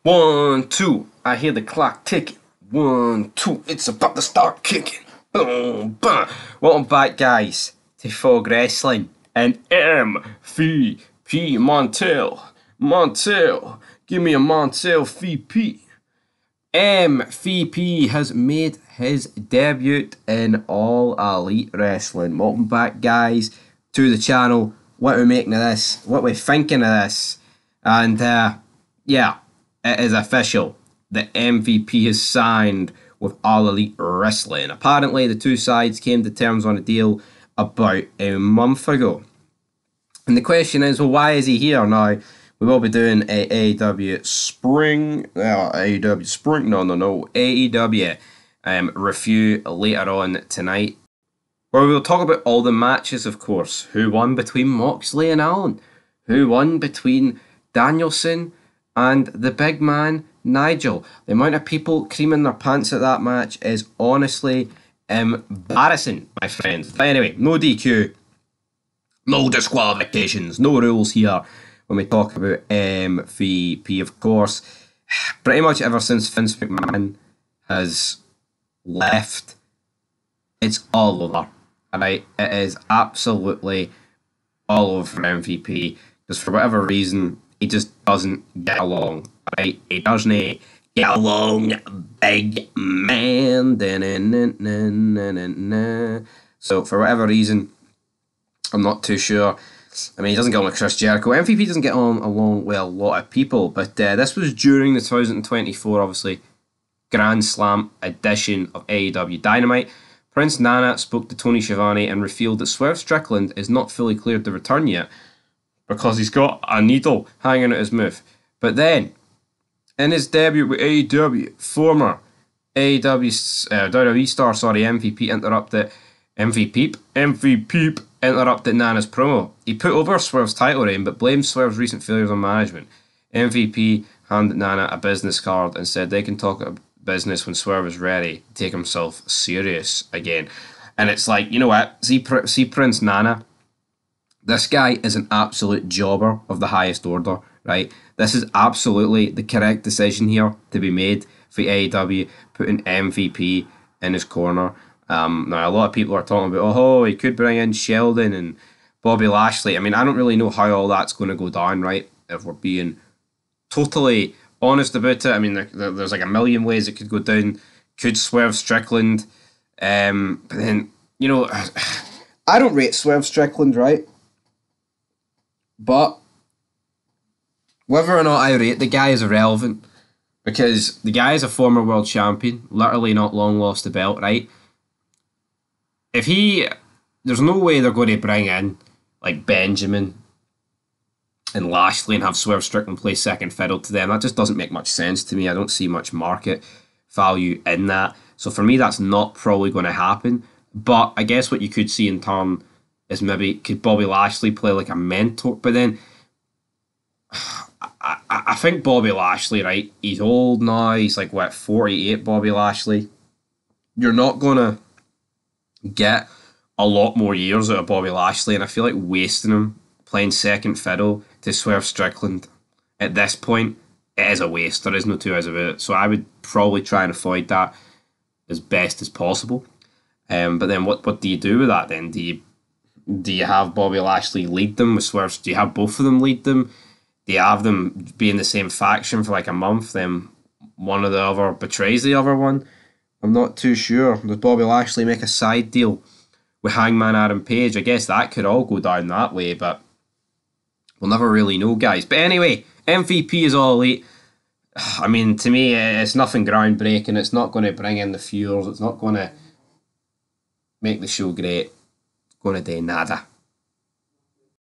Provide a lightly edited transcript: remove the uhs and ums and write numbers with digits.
1, 2, I hear the clock ticking. 1, 2, it's about to start kicking. Boom, bam. Welcome back, guys, to Fog Wrestling and MVP Montel. Montel, give me a Montel VP. MVP has made his debut in All Elite Wrestling. Welcome back, guys, to the channel. What are we making of this? What are we thinking of this? And yeah, it is official. The MVP has signed with All Elite Wrestling. Apparently, the two sides came to terms on a deal about a month ago. And the question is, well, why is he here now? We will be doing a AEW Spring, AEW review later on tonight, where we'll talk about all the matches, of course. Who won between Moxley and Allen? Who won between Danielson and the big man, Nigel? The amount of people creaming their pants at that match is honestly embarrassing, my friends. But anyway, no DQ, no disqualifications, no rules here when we talk about MVP, of course. Pretty much ever since Vince McMahon has left, it's all over. Alright, it is absolutely all over MVP, because for whatever reason, he just doesn't get along. Right? He doesn't get along, big man. So for whatever reason, I'm not too sure. I mean, he doesn't get on with Chris Jericho. MVP doesn't get on along with a lot of people, but this was during the 2024, obviously, Grand Slam edition of AEW Dynamite. Prince Nana spoke to Tony Schiavone and revealed that Swerve Strickland is not fully cleared to return yet because he's got a needle hanging out his mouth. But then, in his debut with AEW, former WWE star, MVP interrupted Nana's promo. He put over Swerve's title reign, but blamed Swerve's recent failures on management. MVP handed Nana a business card and said they can talk business when Swerve is ready to take himself serious again. And it's like, you know what? See Prince Nana? This guy is an absolute jobber of the highest order, right? This is absolutely the correct decision here to be made for AEW, putting MVP in his corner. Now, a lot of people are talking about, oh, he could bring in Sheldon and Bobby Lashley. I mean, I don't really know how all that's going to go down, right? If we're being totally honest about it. I mean, there's like a million ways it could go down. Could Swerve Strickland, but then, you know, I don't rate Swerve Strickland, right? But whether or not I rate the guy is irrelevant, because the guy is a former world champion, literally not long lost the belt, right? There's no way they're going to bring in like Benjamin and Lashley and have Swerve Strickland play second fiddle to them. That just doesn't make much sense to me. I don't see much market value in that. So for me, that's not probably going to happen. But I guess what you could see in turn is maybe could Bobby Lashley play like a mentor? But then I think Bobby Lashley, right? He's old now. He's like, what, 48, Bobby Lashley? You're not going to get a lot more years out of Bobby Lashley, and I feel like wasting him playing second fiddle to Swerve Strickland at this point, it is a waste. There is no two ways about it. So I would probably try and avoid that as best as possible. But then what do you do with that then? Do you have Bobby Lashley lead them with Swerve? Do you have both of them lead them? Do you have them be in the same faction for like a month, then one or the other betrays the other one? I'm not too sure. Does Bobby Lashley make a side deal with Hangman Adam Page? I guess that could all go down that way, but we'll never really know, guys. But anyway, MVP is All Elite. I mean, to me, it's nothing groundbreaking. It's not going to bring in the viewers. It's not going to make the show great. It's going to do nada.